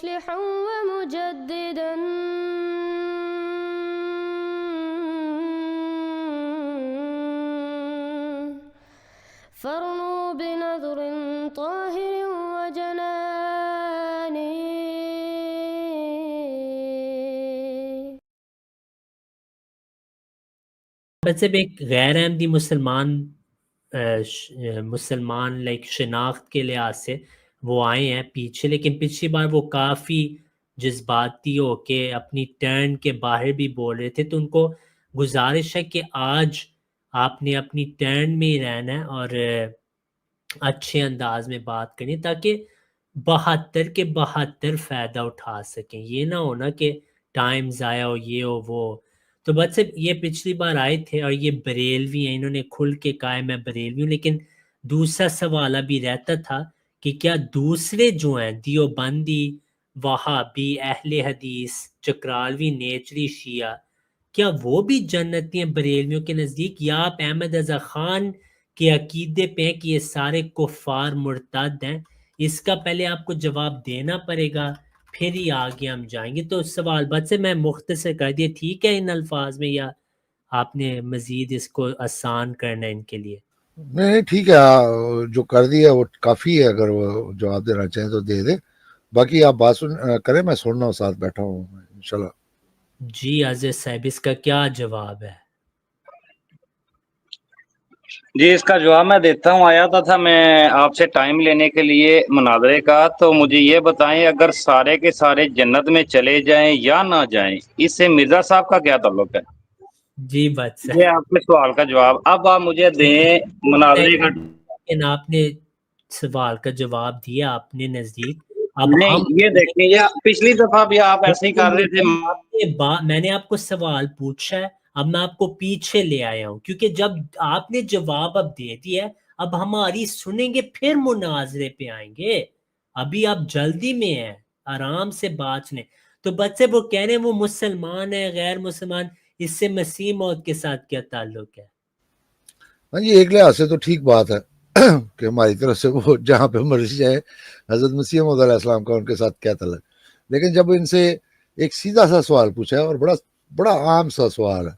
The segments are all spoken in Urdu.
مصلحا ومجددا فارنوا بنظر طاهر وجنان. مطلب ایک غیر احمدی مسلمان لائک شناخت کے لحاظ سے وہ آئے ہیں پیچھے، لیکن پچھلی بار وہ کافی جذباتی ہو کے اپنی ٹرن کے باہر بھی بول رہے تھے، تو ان کو گزارش ہے کہ آج آپ نے اپنی ٹرن میں ہی رہنا ہے اور اچھے انداز میں بات کرنی تاکہ 72 کے 72 فائدہ اٹھا سکیں، یہ نہ ہونا کہ ٹائم ضائع ہو یہ ہو وہ. تو بس یہ پچھلی بار آئے تھے اور یہ بریلوی ہیں، انہوں نے کھل کے کہا میں بریلوی ہوں، لیکن دوسرا سوال ابھی رہتا تھا کہ کیا دوسرے جو ہیں دیوبندی، وہابی، اہل حدیث، چکرالوی، نیچری، شیعہ، کیا وہ بھی جنتی ہیں بریلویوں کے نزدیک، یا آپ احمد رضا خان کے عقیدے پہ ہیں کہ یہ سارے کفار مرتد ہیں؟ اس کا پہلے آپ کو جواب دینا پڑے گا، پھر ہی آگے ہم جائیں گے. تو سوال بات سے میں مختصر کر دیا، ٹھیک ہے ان الفاظ میں، یا آپ نے مزید اس کو آسان کرنا ہے ان کے لیے؟ نہیں ٹھیک ہے، جو کر دیا وہ کافی ہے، اگر وہ جواب دینا چاہیں تو دے دے، باقی آپ بات کریں، میں سن رہا ہوں، ساتھ بیٹھا ہوں انشاءاللہ. جی عزیز صاحب، اس کا کیا جواب ہے؟ جی اس کا جواب میں دیتا ہوں. آیا تھا میں آپ سے ٹائم لینے کے لیے مناظرے کا، تو مجھے یہ بتائیں اگر سارے کے سارے جنت میں چلے جائیں یا نہ جائیں، اس سے مرزا صاحب کا کیا تعلق ہے؟ جی بات یہ آپ کے سوال کا جواب اب آپ مجھے دیں مناظرے کا. لیکن آپ نے سوال کا جواب دیا اپنے نزدیک، اب نہیں ہم یہ دیکھیں، یہ پچھلی دفعہ بھی آپ ایسے ہی کر رہے تھے. میں نے آپ کو سوال پوچھا ہے، اب میں آپ کو پیچھے لے آیا ہوں، کیونکہ جب آپ نے جواب اب دے دیا ہے، اب ہماری سنیں گے پھر مناظرے پہ آئیں گے. ابھی آپ جلدی میں ہیں، آرام سے بات سنیں. تو بچے وہ کہہ رہے ہیں وہ مسلمان ہے، غیر مسلمان، اس سے مسیح موعود کے ساتھ کیا تعلق ہے؟ ہاں جی، ایک لحاظ سے تو ٹھیک بات ہے کہ ہماری طرف سے وہ جہاں پہ مرضی جائے، حضرت مسیح موعود علیہ السلام کا ان کے ساتھ کیا تعلق. لیکن جب ان سے ایک سیدھا سا سوال پوچھا ہے اور بڑا عام سا سوال ہے،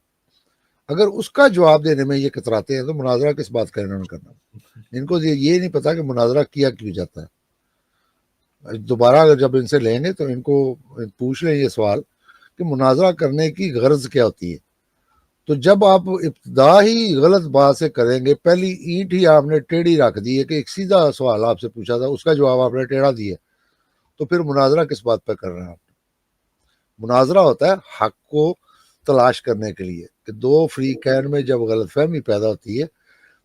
اگر اس کا جواب دینے میں یہ کتراتے ہیں تو مناظرہ کس بات کا انہوں نے کرنا؟ ان کو یہ نہیں پتا کہ مناظرہ کیا کیوں جاتا ہے. دوبارہ اگر جب ان سے لیں گے تو ان کو پوچھ لیں یہ سوال کہ مناظرہ کرنے کی غرض کیا ہوتی ہے. تو جب آپ ابتدا ہی غلط بات سے کریں گے، پہلی اینٹ ہی آپ نے ٹیڑھی رکھ دی ہے کہ ایک سیدھا سوال آپ سے پوچھا تھا، اس کا جواب آپ نے ٹیڑھا دیا، تو پھر مناظرہ کس بات پہ کر رہے ہیں آپ؟ مناظرہ ہوتا ہے حق کو تلاش کرنے کے لیے، کہ دو فریقین میں جب غلط فہمی پیدا ہوتی ہے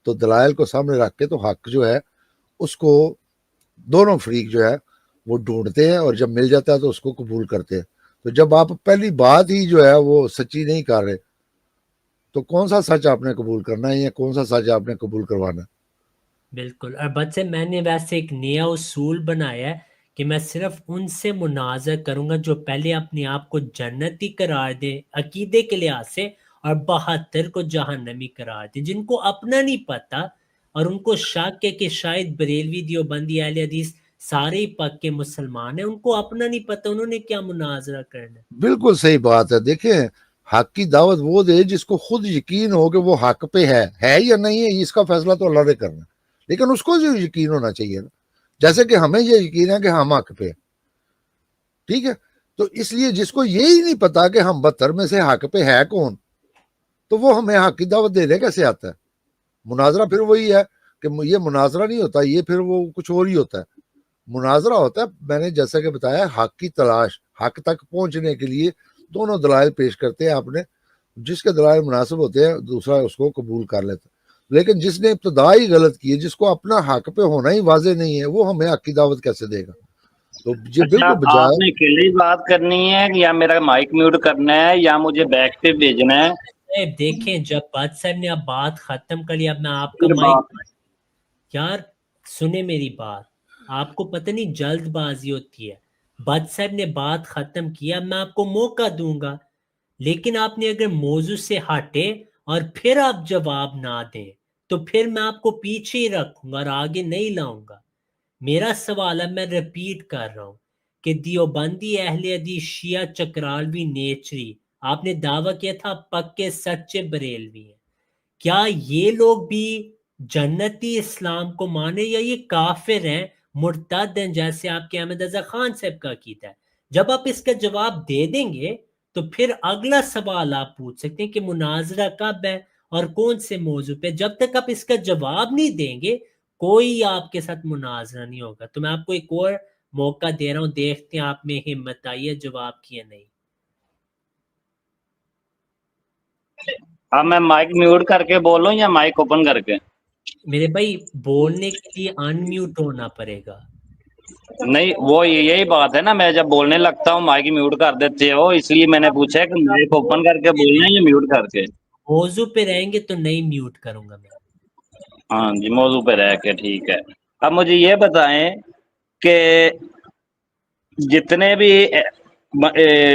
تو دلائل کو سامنے رکھ کے تو حق جو ہے اس کو دونوں فریق جو ہے وہ ڈھونڈتے ہیں، اور جب مل جاتا ہے تو اس کو قبول کرتے ہیں. تو جب آپ پہلی بات ہی جو ہے وہ سچی نہیں کر رہے تو کون سا سچ آپ نے قبول کرنا ہے یا کون سا سچ آپ نے قبول کروانا ہے؟ بالکل. اور بچے میں نے ویسے ایک نیا اصول بنایا ہے کہ میں صرف ان سے مناظر کروں گا جو پہلے اپنے آپ کو جنتی قرار دے عقیدے کے لحاظ سے، اور 72 کو جہنمی قرار دے. جن کو اپنا نہیں پتا اور ان کو شک ہے کہ شاید بریلوی، دیوبندی، اہل حدیث سارے ہی پکے مسلمان ہیں، ان کو اپنا نہیں پتا انہوں نے کیا مناظرہ کرنا ہے. بالکل صحیح بات ہے. دیکھیں، حق کی دعوت وہ دے جس کو خود یقین ہو کہ وہ حق پہ ہے یا نہیں ہے، اس کا فیصلہ تو اللہ نے کرنا، لیکن اس کو جو یقین ہونا چاہیے نا، جیسے کہ ہمیں یہ یقین ہے کہ ہم حق پہ ہیں، ٹھیک ہے. تو اس لیے جس کو یہی نہیں پتا کہ ہم 72 میں سے حق پہ ہے کون، تو وہ ہمیں حق کی دعوت دینے کیسے آتا ہے؟ مناظرہ پھر وہی ہے کہ یہ مناظرہ نہیں ہوتا، یہ پھر وہ کچھ اور ہی ہوتا ہے. مناظرہ ہوتا ہے، میں نے جیسا کہ بتایا، حق کی تلاش، حق تک پہنچنے کے لیے دونوں دلائل پیش کرتے ہیں. آپ نے جس کے دلائل مناسب ہوتے ہیں دوسرا اس کو قبول کر لیتا ہے. لیکن جس نے ابتدائی غلط کی ہے، جس کو اپنا حق پہ ہونا ہی واضح نہیں ہے، وہ ہمیں حق کی دعوت کیسے دے گا؟ تو یہ اچھا بالکل آپ بجائے. نے اکیلے ہی بات کرنی ہے یا میرا مائک میوٹ کرنا ہے یا مجھے بیک پہ بھیجنا ہے؟ دیکھیں جب بات صاحب نے اب بات ختم کری، اب میں آپ کا پھر مائک، بات یار سنیں میری بات، آپ کو پتہ نہیں جلد بازی ہوتی ہے. بٹ صاحب نے بات ختم کیا، میں آپ کو موقع دوں گا، لیکن آپ نے اگر موضوع سے ہٹے اور پھر آپ جواب نہ دیں تو پھر میں آپ کو پیچھے ہی رکھوں گا اور آگے نہیں لاؤں گا. میرا سوال ہے، میں ریپیٹ کر رہا ہوں کہ دیوبندی اہل حدیث شیعہ چکرالوی نیچری آپ نے دعویٰ کیا تھا پکے سچے بریلوی ہیں، کیا یہ لوگ بھی جنتی اسلام کو مانے یا یہ کافر ہیں مرتد ہیں جیسے آپ کے احمد رضا خان صاحب کا عقیدہ ہے؟ جب آپ اس کا جواب دے دیں گے تو پھر اگلا سوال آپ پوچھ سکتے ہیں کہ مناظرہ کب ہے اور کون سے موضوع پہ۔ جب تک آپ اس کا جواب نہیں دیں گے کوئی آپ کے ساتھ مناظرہ نہیں ہوگا۔ تو میں آپ کو ایک اور موقع دے رہا ہوں، دیکھتے ہیں آپ میں ہمت آئی ہے جواب کی یا نہیں۔ اب میں مائک میوٹ کر کے بولوں یا مائک اوپن کر کے؟ میرے بھائی بولنے کے لیے ان میوٹ ہونا پڑے گا۔ نہیں وہ یہی بات ہے نا، میں جب بولنے لگتا ہوں مائک میوٹ کر دیتے ہو، اس لیے میں نے پوچھا ہے کہ مائک اوپن کر کے بولنا ہے یا میوٹ کر کے؟ موضوع پہ رہیں گے تو نہیں میوٹ کروں گا میں۔ ہاں جی موضوع پہ رہ کے ٹھیک ہے۔ اب مجھے یہ بتائیں کہ جتنے بھی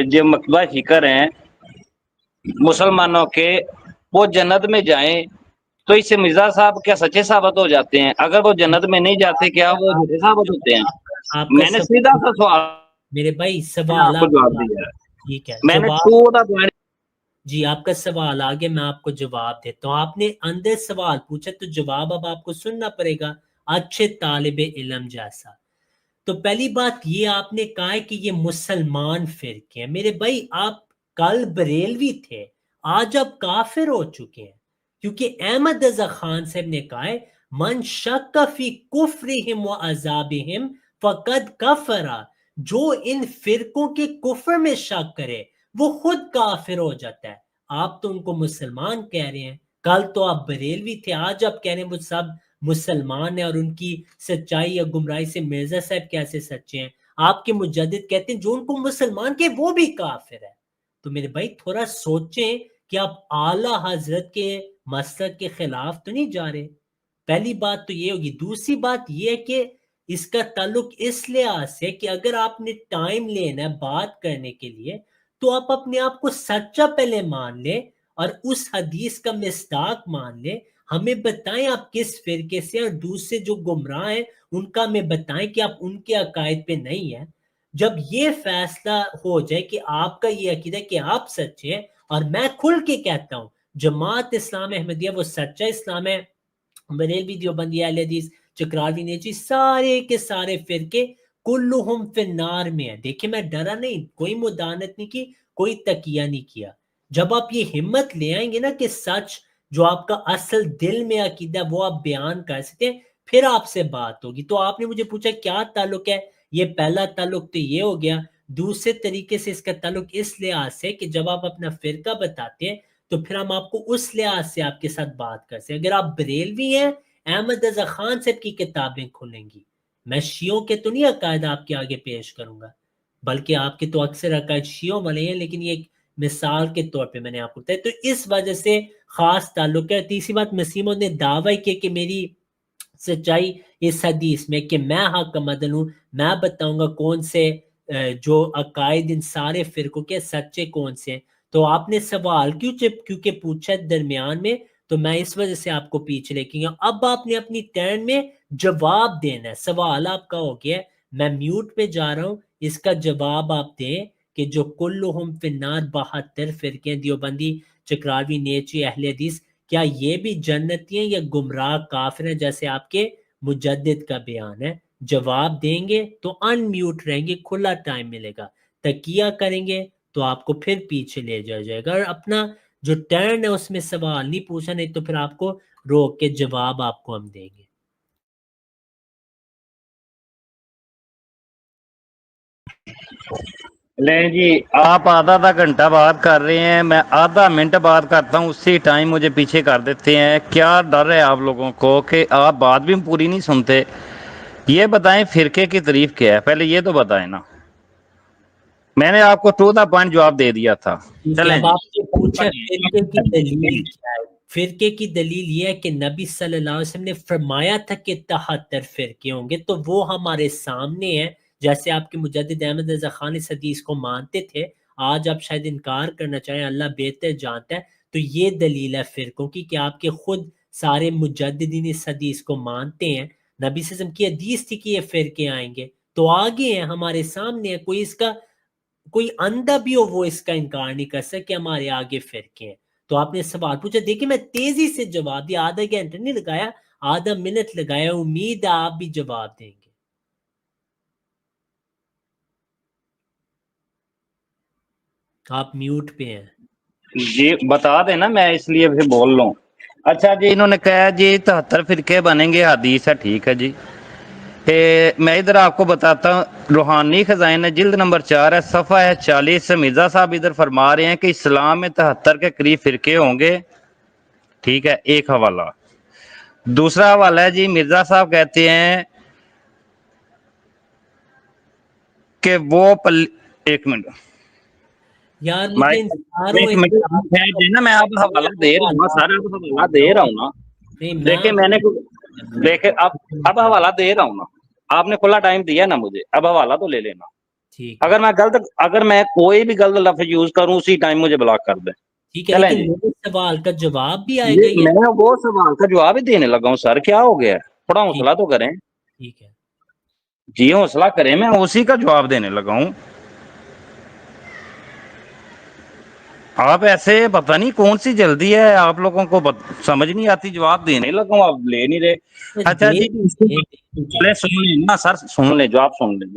جو مکتبہ فکر ہیں مسلمانوں کے، وہ جنت میں جائیں تو اس سے مرزا صاحب کیا سچے ثابت ہو جاتے ہیں؟ اگر وہ جنت میں نہیں جاتے کیا وہ جھوٹے ثابت ہوتے ہیں؟ آپ کا میں نے سیدھا سا سوال میرے بھائی آپ سوال کو جواب دیا ہے، ٹھیک ہے، میں نے جواب پورا پوائنٹ۔ جی آپ کا سوال آگے میں آپ کو جواب دیتا ہوں۔ آپ نے اندر سوال پوچھا تو جواب اب آپ کو سننا پڑے گا اچھے طالب علم جیسا۔ تو پہلی بات یہ آپ نے کہا ہے کہ یہ مسلمان فرقے ہیں۔ میرے بھائی آپ کل بریلوی تھے، آج آپ کافر ہو چکے ہیں، کیونکہ احمد رضا خان صاحب نے کہا ہے من شک فی کفرہم و عذابہم فقد کفرا، جو ان فرقوں کے کفر میں شک کرے وہ خود کافر ہو جاتا ہے۔ آپ تو ان کو مسلمان کہہ رہے ہیں، کل تو آپ بریلوی تھے، آج آپ کہہ رہے ہیں وہ سب مسلمان ہیں اور ان کی سچائی یا گمراہی سے مرزا صاحب کیسے سچے ہیں؟ آپ کے مجدد کہتے ہیں جو ان کو مسلمان کے وہ بھی کافر ہے۔ تو میرے بھائی تھوڑا سوچیں کہ آپ اعلی حضرت کے مسلک کے خلاف تو نہیں جا رہے۔ پہلی بات تو یہ ہوگی۔ دوسری بات یہ ہے کہ اس کا تعلق اس لحاظ سے کہ اگر آپ نے ٹائم لینا ہے بات کرنے کے لیے تو آپ اپنے آپ کو سچا پہلے مان لیں اور اس حدیث کا مصداق مان لیں، ہمیں بتائیں آپ کس فرقے سے، اور دوسرے جو گمراہ ہیں ان کا ہمیں بتائیں کہ آپ ان کے عقائد پہ نہیں ہیں۔ جب یہ فیصلہ ہو جائے کہ آپ کا یہ عقیدہ کہ آپ سچے ہیں، اور میں کھل کے کہتا ہوں جماعت اسلام احمدیہ وہ سچا اسلام ہے، بریلوی دیوبندی اہل حدیث چکراوی نیچی سارے کے سارے فرقے کلہم فی النار میں ہیں۔ دیکھیں میں ڈرا نہیں، کوئی مدانت نہیں کی، کوئی تقیہ نہیں کیا۔ جب آپ یہ ہمت لے آئیں گے نا کہ سچ جو آپ کا اصل دل میں عقیدہ وہ آپ بیان کر سکتے ہیں، پھر آپ سے بات ہوگی۔ تو آپ نے مجھے پوچھا کیا تعلق ہے، یہ پہلا تعلق تو یہ ہو گیا۔ دوسرے طریقے سے اس کا تعلق اس لحاظ سے کہ جب آپ اپنا فرقہ بتاتے ہیں تو پھر ہم آپ کو اس لحاظ سے آپ کے ساتھ بات کر سکتے ہیں۔ اگر آپ بریلوی ہیں احمد رضا خان صاحب کی کتابیں کھلیں گی، میں شیعوں کے تو نہیں عقائد آپ کے آگے پیش کروں گا، بلکہ آپ کے تو اکثر عقائد شیعوں والے ہیں، لیکن یہ ایک مثال کے طور پہ میں نے آپ کو بتایا، تو اس وجہ سے خاص تعلق ہے۔ تیسری بات مسیموں نے دعویٰ کیا کہ میری سچائی اس حدیث میں کہ میں حق کا مدن ہوں، میں بتاؤں گا کون سے جو عقائد ان سارے فرقوں کے سچے کون سے ہیں۔ تو آپ نے سوال کیونکہ پوچھا درمیان میں، تو میں اس وجہ سے آپ کو پیچھے لے کے گیا۔ اب آپ نے اپنی ٹرن میں جواب دینا ہے، سوال آپ کا ہو گیا ہے، میں میوٹ پہ جا رہا ہوں، اس کا جواب آپ دیں کہ جو کلہم فی النار 72 فرقے دیوبندی چکراوی نیچی اہل حدیث، کیا یہ بھی جنتی ہیں یا گمراہ کافر ہیں جیسے آپ کے مجدد کا بیان ہے؟ جواب دیں گے تو ان میوٹ رہیں گے، کھلا ٹائم ملے گا۔ تقیہ کریں گے تو آپ کو پھر پیچھے لے جایا جائے گا، اور اپنا جو ٹرن ہے اس میں سوال نہیں پوچھا، نہیں تو پھر آپ کو روک کے جواب آپ کو ہم دیں گے۔ لیں جی آپ آدھا گھنٹہ بات کر رہے ہیں، میں آدھا منٹ بات کرتا ہوں، اسی ٹائم مجھے پیچھے کر دیتے ہیں۔ کیا ڈر ہے آپ لوگوں کو کہ آپ بات بھی پوری نہیں سنتے؟ یہ بتائیں فرقے کی تعریف کیا ہے، پہلے یہ تو بتائیں نا۔ میں نے آپ کو ٹو دا پوائنٹ جواب دے دیا تھا۔ چلیں اب آپ نے پوچھا فرقے کی دلیل کیا ہے؟ فرقے کی دلیل یہ ہے کہ نبی صلی اللہ علیہ وسلم نے فرمایا تھا کہ 73 فرقے ہوں گے، تو وہ ہمارے سامنے ہیں۔ جیسے آپ کے مجدد احمد رضا خان اس حدیث کو مانتے تھے، آج آپ شاید انکار کرنا چاہیں، اللہ بہتر جانتا ہے۔ تو یہ دلیل ہے فرقوں کی کہ آپ کے خود سارے مجددین اس حدیث کو مانتے ہیں، نبی صلی اللہ علیہ وسلم کی حدیث تھی کہ یہ فرقے آئیں گے، تو آگے ہیں, ہمارے سامنے ہے, کوئی اس کا کوئی اندھا بھی ہو وہ اس کا انکار نہیں کر سکے ہمارے آگے فرقے ہیں. تو آپ نے سوال پوچھا, دیکھیں میں تیزی سے جواب دیا, آدھا گھنٹہ نہیں لگایا, آدھا منٹ لگایا, امید ہے آپ بھی جواب دیں گے. آپ میوٹ پہ ہیں. جی بتا دینا, میں اس لیے بھی بول رہا ہوں. اچھا جی, انہوں نے کہا جی 73 فرقے بنیں گے, حدیث ہے, ٹھیک ہے جی. میں ادھر آپ کو بتاتا ہوں, روحانی خزائن جلد نمبر 4 ہے, صفحہ ہے 40. مرزا صاحب ادھر فرما رہے ہیں کہ اسلام میں 73 کے قریب فرقے ہوں گے, ٹھیک ہے, ایک حوالہ. دوسرا حوالہ ہے جی, مرزا صاحب کہتے ہیں کہ وہ ایک منٹ یار مجھے ایک منٹ نا, میں آپ حوالہ دے رہا ہوں نا سر, اب حوالہ دے رہا ہوں نا. دیکھیں میں نے دیکھیں اب حوالہ دے رہا ہوں نا, آپ نے کھلا ٹائم دیا نا مجھے, اب حوالہ تو لے لینا. اگر میں کوئی بھی غلط لفظ یوز کروں اسی ٹائم مجھے بلاک کر دیں. ٹھیک ہے, لیکن میرے سوال کا جواب بھی آئے گا. میں وہ سوال کا جواب ہی دینے لگا ہوں سر, کیا ہو گیا, تھوڑا حوصلہ تو کریں. ٹھیک ہے جی حوصلہ کریں, میں اسی کا جواب دینے لگا ہوں. آپ ایسے پتہ نہیں کون سی جلدی ہے آپ لوگوں کو, سمجھ نہیں آتی, جواب دینے لگا ہوں آپ لے نہیں رہے. اچھا جی سن لیں نا سر, سن لیں, جواب سن لیں.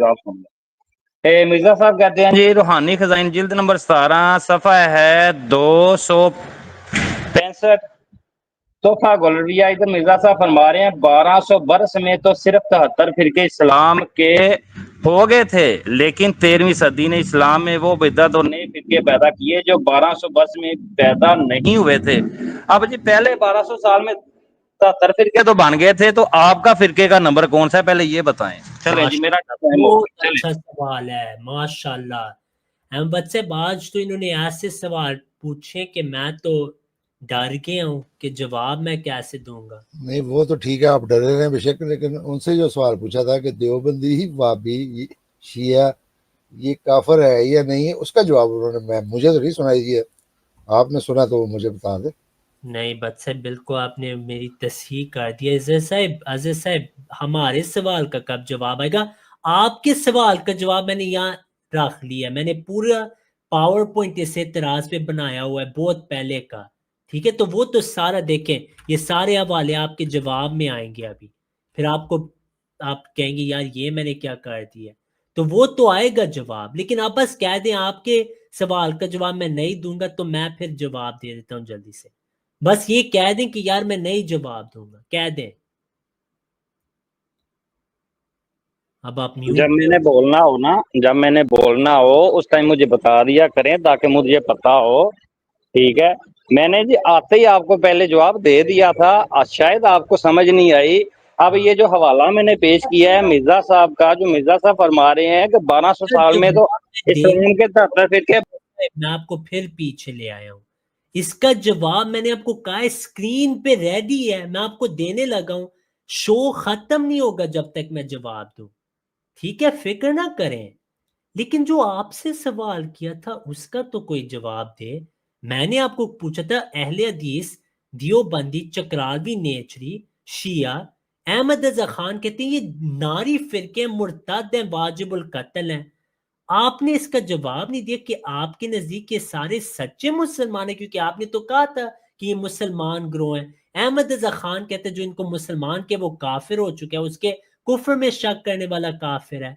مرزا صاحب کہتے ہیں جی, روحانی خزائن جلد نمبر 17 صفحہ ہے 265. صفحہ گولرویہ, ادھر مرزا صاحب فرما رہے ہیں 1200 برس میں تو صرف 73 فرقے اسلام کے ہو گئے تھے, لیکن 13ویں صدی نے اسلام میں وہ بدعت اور نئے فرقے پیدا کیے جو 1200 برس میں پیدا نہیں ہوئے تھے. اب جی پہلے 1200 سال میں 73 فرقے تو بن گئے تھے, تو آپ کا فرقے کا نمبر کون سا ہے پہلے یہ بتائیں. چلیں جی, میرا بہت اچھا سوال ہے, ماشاءاللہ. احمد صاحب آج تو انہوں نے ایسے سوال پوچھے کہ میں تو ڈر گیا ہوں کہ جواب میں کیسے دوں گا. نہیں وہ تو ٹھیک ہے, آپ ڈرے رہے بے شک, لیکن ان سے جو سوال پوچھا تھا کہ دیوبندی وابی شیعہ یہ کافر ہے یا نہیں, اس کا جواب انہوں نے مجھے تو نہیں سنائی دیا, آپ نے سنا تو وہ مجھے بتا دیں. نہیں بت صاحب, بالکل آپ نے میری تصحیح کر دی. عزیز صاحب ہمارے سوال کا کب جواب آئے گا؟ آپ کے سوال کا جواب میں نے یہاں رکھ لیا, میں نے پورا پاور پوائنٹ اس اعتراض پہ بنایا ہوا ہے بہت پہلے کا, ٹھیک ہے. تو وہ تو سارا دیکھیں, یہ سارے حوالے آپ کے جواب میں آئیں گے ابھی, پھر آپ کہیں گے یار یہ میں نے کیا کر دیا, تو وہ تو آئے گا جواب. لیکن آپ بس کہہ دیں آپ کے سوال کا جواب میں نہیں دوں گا, تو میں پھر جواب دے دیتا ہوں جلدی سے. بس یہ کہہ دیں کہ یار میں نہیں جواب دوں گا, کہہ دیں. اب آپ جب میں نے بولنا ہو اس ٹائم مجھے بتا دیا کریں تاکہ مجھے پتا ہو, ٹھیک ہے. میں نے جی آتے ہی آپ کو پہلے جواب دے دیا تھا, شاید آپ کو سمجھ نہیں آئی. اب یہ جو حوالہ میں نے پیش کیا ہے مرزا صاحب کا, جو مرزا صاحب فرما رہے ہیں کہ 1200 سال میں تو اسلام کے 73 فرقے, میں آپ کو پھر پیچھے لے آیا ہوں. اس کا جواب میں نے آپ کو کہا اسکرین پہ ریڈی ہے, میں آپ کو دینے لگا ہوں. شو ختم نہیں ہوگا جب تک میں جواب دوں, ٹھیک ہے, فکر نہ کریں. لیکن جو آپ سے سوال کیا تھا اس کا تو کوئی جواب دے. میں نے آپ کو پوچھا تھا اہل حدیث دیوبندی چکراوی نیچری شیعہ احمد رضا خان کہتے ہیں یہ ناری فرقے مرتد ہیں, واجب القتل ہیں. آپ نے اس کا جواب نہیں دیا کہ آپ کے نزدیک یہ سارے سچے مسلمان ہیں, کیونکہ آپ نے تو کہا تھا کہ یہ مسلمان گروہ ہیں. احمد رضا خان کہتے ہیں جو ان کو مسلمان کے وہ کافر ہو چکے ہیں, اس کے کفر میں شک کرنے والا کافر ہے.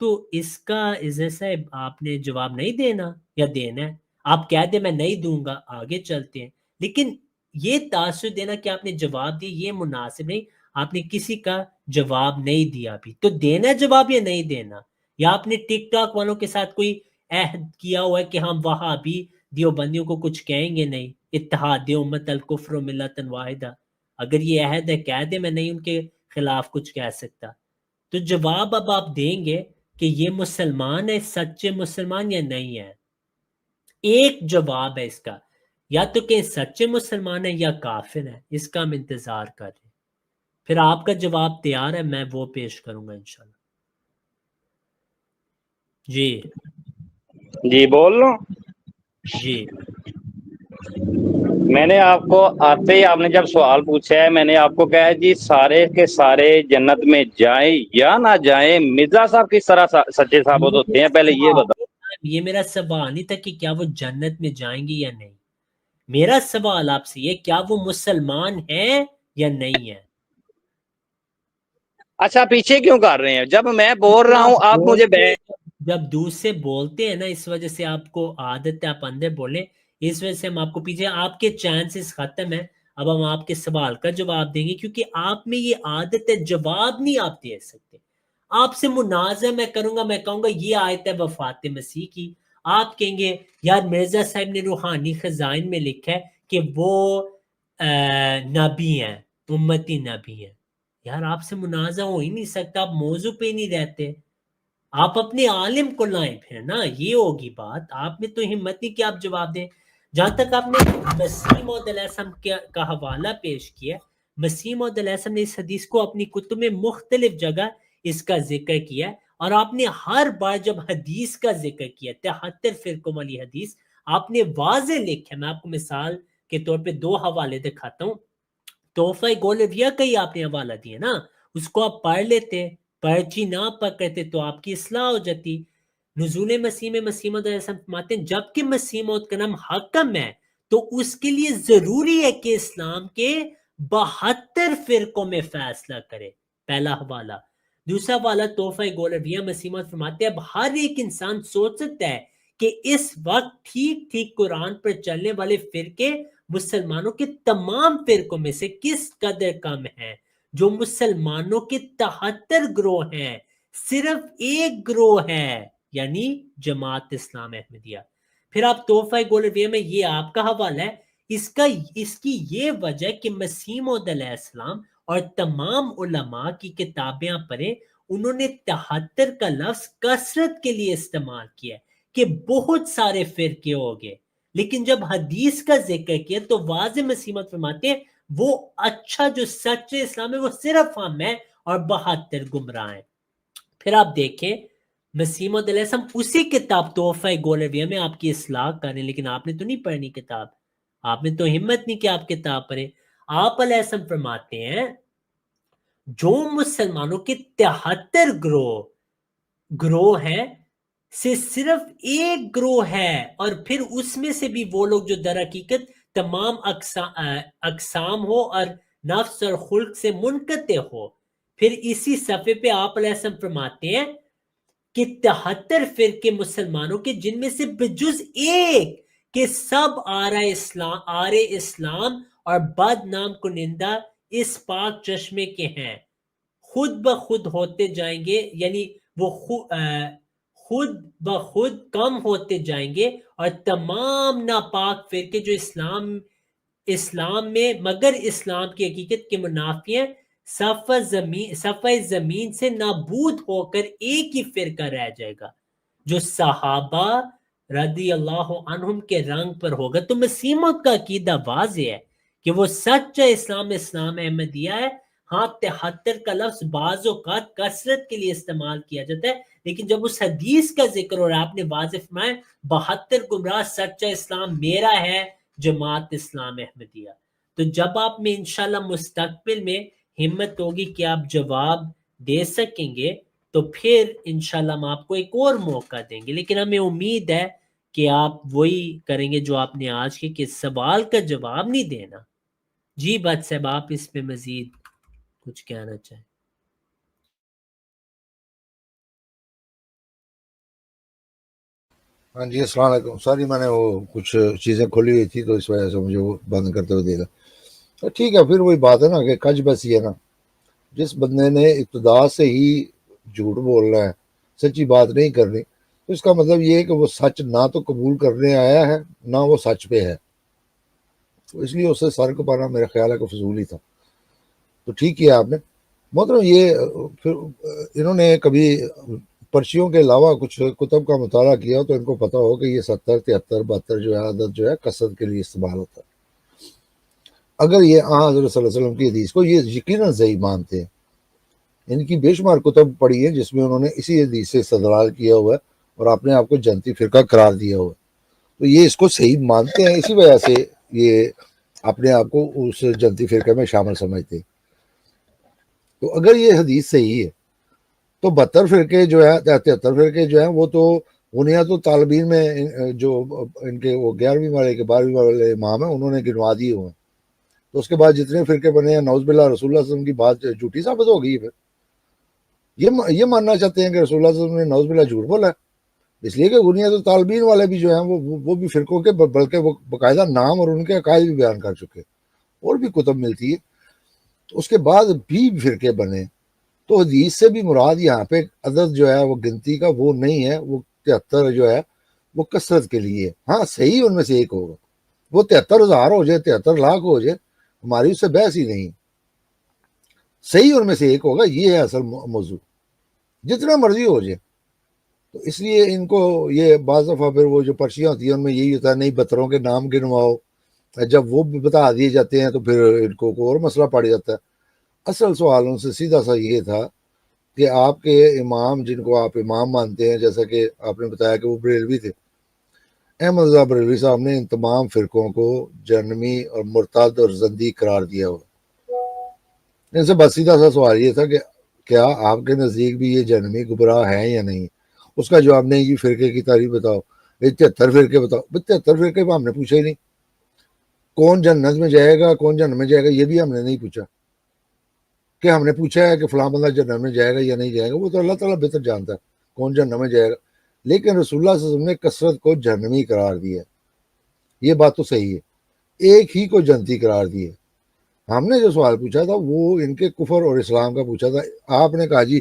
تو اس کا عزیز صاحب آپ نے جواب نہیں دینا یا دینا ہے؟ آپ کہہ دیں میں نہیں دوں گا, آگے چلتے ہیں. لیکن یہ تاثر دینا کہ آپ نے جواب دیا یہ مناسب نہیں. آپ نے کسی کا جواب نہیں دیا ابھی, تو دینا جواب یا نہیں دینا, یا آپ نے ٹک ٹاک والوں کے ساتھ کوئی عہد کیا ہوا ہے کہ ہم وہاں بھی دیوبندیوں کو کچھ کہیں گے نہیں, اتحاد امت الکفر ملت واحدہ, اگر یہ عہد ہے کہہ دیں میں نہیں ان کے خلاف کچھ کہہ سکتا. تو جواب اب آپ دیں گے کہ یہ مسلمان ہے, سچے مسلمان یا نہیں ہے. ایک جواب ہے اس کا, یا تو کہ سچے مسلمان ہیں یا کافر ہیں, اس کا ہم انتظار کر رہے ہیں. پھر آپ کا جواب تیار ہے, میں وہ پیش کروں گا انشاءاللہ. جی بول لو. جی میں نے آپ کو آتے ہی آپ نے جب سوال پوچھا ہے میں نے آپ کو کہا ہے جی سارے کے سارے جنت میں جائیں یا نہ جائیں، مرزا صاحب کس طرح سچے ثابت ہوتے ہیں پہلے یہ بتا. یہ میرا سوال نہیں تھا کہ کیا وہ جنت میں جائیں گے یا نہیں. میرا سوال آپ سے یہ کیا وہ مسلمان ہیں یا نہیں ہیں. اچھا پیچھے کیوں کر رہے ہیں؟ جب میں بول رہا ہوں آپ مجھے جب دوسرے بولتے ہیں نا اس وجہ سے آپ کو عادت ہے آپ اندر بولیں، اس وجہ سے ہم آپ کو پیچھے، آپ کے چانسز ختم ہیں. اب ہم آپ کے سوال کا جواب دیں گے کیونکہ آپ میں یہ عادت ہے جواب نہیں آپ دے سکتے. آپ سے منازع میں کروں گا، میں کہوں گا یہ آیت ہے وفات مسیح کی، آپ کہیں گے یار مرزا صاحب نے روحانی خزائن میں لکھا ہے کہ وہ نبی ہیں، امتی نبی ہیں. یار آپ سے منازع ہو ہی نہیں سکتا، آپ موضوع پہ نہیں رہتے. آپ اپنے عالم کو لائیں پھر نا، یہ ہوگی بات. آپ میں تو ہمت نہیں کہ آپ جواب دیں. جہاں تک آپ نے مسیح موعود علیہ السلام کا حوالہ پیش کیا، مسیح موعود علیہ السلام نے اس حدیث کو اپنی کتب میں مختلف جگہ اس کا ذکر کیا، اور آپ نے ہر بار جب حدیث کا ذکر کیا 73 فرقوں والی حدیث آپ نے واضح لکھا. میں آپ کو مثال کے طور پہ 2 حوالے دکھاتا ہوں. تحفہ گولویہ کا ہی آپ نے حوالہ دیا نا، اس کو آپ پڑھ لیتے، پرچی نہ پکڑتے تو آپ کی اصلاح ہو جاتی. نزول مسیح میں مسیح موعود علیہ السلام فرماتے ہیں جبکہ مسیح موعود کا نام حکم ہے تو اس کے لیے ضروری ہے کہ اسلام کے 72 فرقوں میں فیصلہ کرے. پہلا حوالہ. دوسرا حوالہ تحفہ گولویہ، مسیح موعود فرماتے ہیں اب ہر ایک انسان سوچ سکتا ہے کہ اس وقت ٹھیک ٹھیک قرآن پر چلنے والے فرقے مسلمانوں کے تمام فرقوں میں سے کس قدر کم ہیں. جو مسلمانوں کے 73 گروہ ہیں صرف ایک گروہ ہے، یعنی جماعت اسلام احمدیہ. پھر آپ تحفہ گولویہ میں یہ آپ کا حوالہ ہے، اس کی یہ وجہ کہ مسیح موعود علیہ السلام اور تمام علماء کی کتابیں پڑھیں، انہوں نے 73 کا لفظ کثرت کے لیے استعمال کیا کہ بہت سارے فرقے ہو گئے، لیکن جب حدیث کا ذکر کیا تو واضح مسیح موعود فرماتے ہیں وہ اچھا جو سچے اسلام ہے وہ صرف ہم ہیں اور 72 گمراہ ہیں. پھر آپ دیکھیں مسیح موعود علیہ السلام اسی کتاب تحفہ گولویہ میں آپ کی اصلاح کریں، لیکن آپ نے تو نہیں پڑھنی کتاب، آپ نے تو ہمت نہیں کہ آپ کتاب پڑھیں. آپ علیہ السلام فرماتے ہیں جو مسلمانوں کے 73 گروہ ہیں سے صرف ایک گروہ ہے، اور پھر اس میں سے بھی وہ لوگ جو در حقیقت تمام اقسام ہو اور نفس اور خلق سے منقطع ہو. پھر اسی صفحے پہ آپ علیہ السلام فرماتے ہیں کہ 73 فرقے مسلمانوں کے جن میں سے بجز ایک کہ سب آرے اسلام اور بد نام کنندہ اس پاک چشمے کے ہیں، خود بخود ہوتے جائیں گے، یعنی وہ خود بخود کم ہوتے جائیں گے، اور تمام ناپاک فرقے جو اسلام میں مگر اسلام کی حقیقت کے منافی ہیں صفحہ زمین سے نابود ہو کر ایک ہی فرقہ رہ جائے گا جو صحابہ رضی اللہ عنہم کے رنگ پر ہوگا. تو مسیح موعود کا عقیدہ واضح ہے کہ وہ سچا اسلام احمدیہ ہے. ہاں 73 کا لفظ بعض اوقات کثرت کے لیے استعمال کیا جاتا ہے، لیکن جب اس حدیث کا ذکر اور آپ نے واضح فرمایا 72 گمراہ سچا اسلام میرا ہے جماعت اسلام احمدیہ، تو جب آپ میں انشاءاللہ مستقبل میں ہمت ہوگی کہ آپ جواب دے سکیں گے تو پھر انشاءاللہ ہم آپ کو ایک اور موقع دیں گے. لیکن ہمیں امید ہے کہ آپ وہی کریں گے جو آپ نے آج کے کہ سوال کا جواب نہیں دینا. جی بات صاحب آپ اس پہ مزید کچھ کہنا چاہیں؟ ہاں جی السلام علیکم. سوری میں نے وہ کچھ چیزیں کھولی ہوئی تھی تو اس وجہ سے مجھے وہ بند کرتے ہوئے دیکھا. ٹھیک ہے، پھر وہی بات ہے نا کہ کج بسی ہے نا، جس بندے نے ابتدا سے ہی جھوٹ بولنا ہے، سچی بات نہیں کرنی، تو اس کا مطلب یہ ہے کہ وہ سچ نہ تو قبول کرنے آیا ہے نہ وہ سچ پہ ہے. تو اس لیے اسے سر کو پانا میرا خیال ہے کہ فضول ہی تھا. تو ٹھیک کیا آپ نے محترم. یہ پھر انہوں نے کبھی پرچیوں کے علاوہ کچھ کتب کا مطالعہ کیا تو ان کو پتا ہو کہ یہ 70 73 72 جو ہے عدد جو ہے کثرت کے لیے استعمال ہوتا ہے. اگر یہ حضرت صلی اللہ علیہ وسلم کی حدیث کو یہ یقیناً صحیح مانتے ہیں، ان کی بے شمار کتب پڑھی ہیں جس میں انہوں نے اسی حدیث سے استدلال کیا ہوا ہے اور اپنے آپ کو جنتی فرقہ قرار دیا ہوا ہے، تو یہ اس کو صحیح مانتے ہیں. اسی وجہ سے یہ اپنے آپ کو اس جنتی فرقے میں شامل سمجھتے. تو اگر یہ حدیث صحیح ہے تو 72 فرقے جو ہے 73 فرقے جو ہیں وہ تو بنیاد تو طالبین میں جو ان کے وہ 11ویں والے کے 12ویں والے امام ہیں انہوں نے گنوا دیے ہوئے ہیں. تو اس کے بعد جتنے فرقے بنے ہیں نعوذ باللہ رسول اللہ صلی اللہ علیہ وسلم کی بات جھوٹی ثابت ہو گئی ہے. پھر یہ ماننا چاہتے ہیں کہ رسول اللہ صلی اللہ علیہ وسلم نے نعوذ باللہ جھوٹ بولا ہے، اس لیے کہ بنیاد تو طالبین والے بھی جو ہیں وہ بھی فرقوں کے بلکہ وہ باقاعدہ نام اور ان کے عقائد بھی بیان کر چکے، اور بھی کتب ملتی ہے. تو اس کے بعد بھی فرقے بنے. تو حدیث سے بھی مراد یہاں پہ عدد جو ہے وہ گنتی کا وہ نہیں ہے، وہ 73 جو ہے وہ کثرت کے لیے. ہاں صحیح ان میں سے ایک ہوگا، وہ 73,000 ہو جائے 73 لاکھ ہو جائے، ہماری اس سے بحث ہی نہیں. صحیح ان میں سے ایک ہوگا، یہ ہے اصل موضوع، جتنا مرضی ہو جائے. تو اس لیے ان کو یہ بعض دفعہ پھر وہ جو پرچیاں ہوتی ہیں ان میں یہی ہوتا ہے نہیں 72 کے نام گنواؤ، جب وہ بھی بتا دیے جاتے ہیں تو پھر ان کو اور مسئلہ پڑ جاتا ہے. اصل سوال ان سے سیدھا سا یہ تھا کہ آپ کے امام جن کو آپ امام مانتے ہیں، جیسا کہ آپ نے بتایا کہ وہ بریلوی تھے، احمد رضا بریلوی صاحب نے ان تمام فرقوں کو جہنمی اور مرتد اور زندیق قرار دیا ہوا. ان سے بس سیدھا سا سوال یہ تھا کہ کیا آپ کے نزدیک بھی یہ جہنمی گمراہ ہیں یا نہیں؟ اس کا جواب نہیں جی فرقے کی تعریف بتاؤ، 73 فرقے بتاؤ. 73 فرقے پہ ہم نے پوچھا ہی نہیں. کون جنت میں جائے گا کون جنت میں جائے گا یہ بھی ہم نے نہیں پوچھا. کہ ہم نے پوچھا ہے کہ فلاں بندہ جنت میں جائے گا یا نہیں جائے گا، وہ تو اللہ تعالیٰ بہتر جانتا ہے کون جنت میں جائے گا. لیکن رسول اللہ صلی اللہ علیہ وسلم نے کثرت کو جہنمی قرار دیا ہے، یہ بات تو صحیح ہے. ایک ہی کو جنتی قرار دیا. ہم نے جو سوال پوچھا تھا وہ ان کے کفر اور اسلام کا پوچھا تھا. آپ نے کہا جی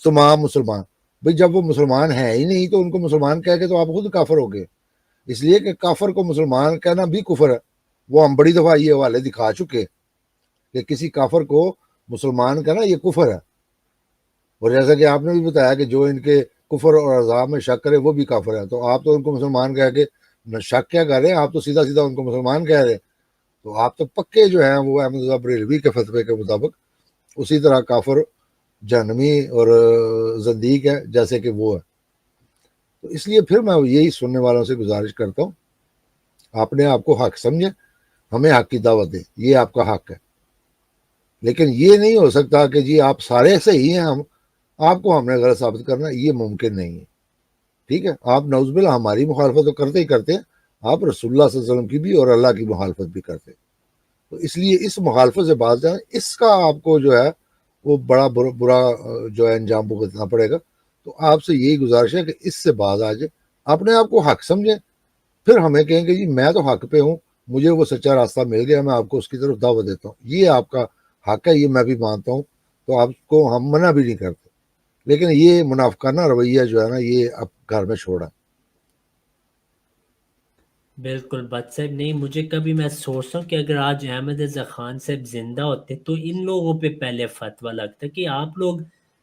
تمام مسلمان. بھئی جب وہ مسلمان ہیں ہی نہیں تو ان کو مسلمان کہہ کے تو آپ خود کافر ہو گئے. اس لیے کہ کافر کو مسلمان کہنا بھی کفر ہے. وہ ہم بڑی دفعہ یہ حوالے دکھا چکے کہ کسی کافر کو مسلمان کہنا یہ کفر ہے. اور جیسا کہ آپ نے بھی بتایا کہ جو ان کے کفر اور عذاب میں شک کرے وہ بھی کافر ہے. تو آپ تو ان کو مسلمان کہہ کے شک کیا کر رہے ہیں، آپ تو سیدھا سیدھا ان کو مسلمان کہہ رہے ہیں. تو آپ تو پکے جو ہیں وہ احمد رضا بریلوی کے فتوے کے مطابق اسی طرح کافر جہنمی اور زندیق ہے جیسے کہ وہ ہے. تو اس لیے پھر میں یہی سننے والوں سے گزارش کرتا ہوں اپنے آپ کو حق سمجھیں، ہمیں حق کی دعوت دیں، یہ آپ کا حق ہے. لیکن یہ نہیں ہو سکتا کہ جی آپ سارے صحیح ہیں، آپ کو ہم نے غلط ثابت کرنا، یہ ممکن نہیں ہے. ٹھیک ہے، آپ نعوذ باللہ ہماری مخالفت تو کرتے ہی کرتے ہیں، آپ رسول اللہ صلی اللہ علیہ وسلم کی بھی اور اللہ کی مخالفت بھی کرتے. تو اس لیے اس مخالفت سے باز جائیں، اس کا آپ کو جو ہے وہ بڑا برا جو ہے انجام بھگتنا پڑے گا. تو آپ سے یہی گزارش ہے کہ اس سے باز آ جائیں، اپنے آپ کو حق سمجھیں، پھر ہمیں کہیں کہ جی میں تو حق پہ ہوں، مجھے وہ سچا راستہ مل گیا، میں آپ کو اس کی طرف دعوت دیتا ہوں، یہ آپ کا حق ہے، یہ میں بھی مانتا ہوں. تو آپ کو ہم منع بھی نہیں کرتے. لیکن یہ منافقانہ رویہ جو ہے نا یہ اب گھر میں چھوڑا. بالکل بٹ صاحب نہیں، مجھے کبھی میں سوچتا ہوں کہ اگر آج احمد رضا خان صاحب زندہ ہوتے تو ان لوگوں پہ پہلے فتویٰ لگتا کہ آپ لوگ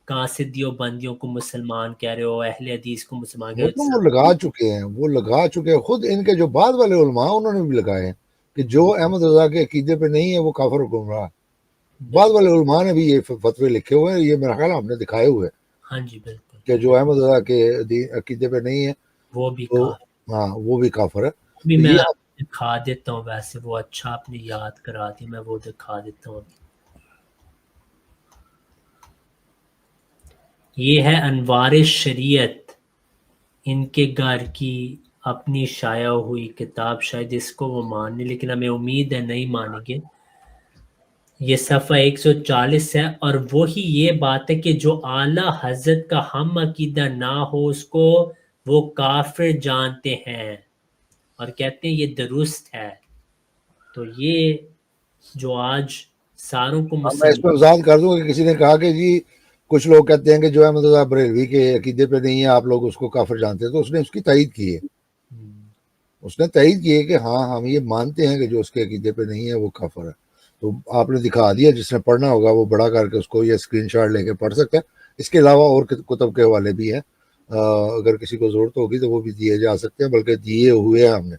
کہاں سے دیوبندیوں کو مسلمان کہہ رہے ہو، اہل حدیث کو مسلمان کہہ وہ رہے تو ہو. وہ لگا چکے ہیں، وہ لگا چکے ہیں. خود ان کے جو بعد والے علماء انہوں نے بھی لگائے ہیں کہ جو احمد رضا کے عقیدے پہ نہیں ہے وہ کافر و گمراہ ہے. بعد والے علماء نے بھی یہ فتوے لکھے ہوئے ہیں، یہ میرا خیال ہم نے دکھائے ہوئے ہاں جی بالکل، کہ جو احمد رضا کے عقیدے پہ نہیں ہے وہ بھی تو کہا ہاں وہ بھی کافر ہے. بھی تو میں یہ دکھا دیتا ہوں. ویسے وہ اچھا آپ نے یاد کرا دی، میں وہ دکھا دیتا ہوں. یہ ہے انوار شریعت، ان کے گھر کی اپنی شائع ہوئی کتاب. شاید اس کو وہ ماننے، لیکن ہمیں امید ہے نہیں مانیں گے. یہ صفحہ 140 ہے، اور وہی یہ بات ہے کہ جو اعلیٰ حضرت کا ہم عقیدہ نہ ہو اس کو وہ کافر جانتے ہیں اور کہتے ہیں یہ درست ہے. تو یہ جو آج ساروں کو میں اس مسلم پہ وضاحت کر دوں کہ کسی نے کہا کہ جی کچھ لوگ کہتے ہیں کہ جو احمد رضا بریلوی کے عقیدے پہ نہیں ہے آپ لوگ اس کو کافر جانتے ہیں. تو اس نے اس کی تائید کی ہے، اس نے تائید کی ہے کہ ہاں ہم یہ مانتے ہیں کہ جو اس کے عقیدے پہ نہیں ہے وہ کافر ہے. تو آپ نے دکھا دیا، جس نے پڑھنا ہوگا وہ بڑا کر کے اس کو یہ اسکرین شاٹ لے کے پڑھ سکتا ہے. اس کے علاوہ اور کتب کے حوالے بھی ہیں، اگر کسی کو ضرورت ہوگی تو وہ بھی دیے جا سکتے ہیں، بلکہ دیے ہوئے ہیں ہم نے.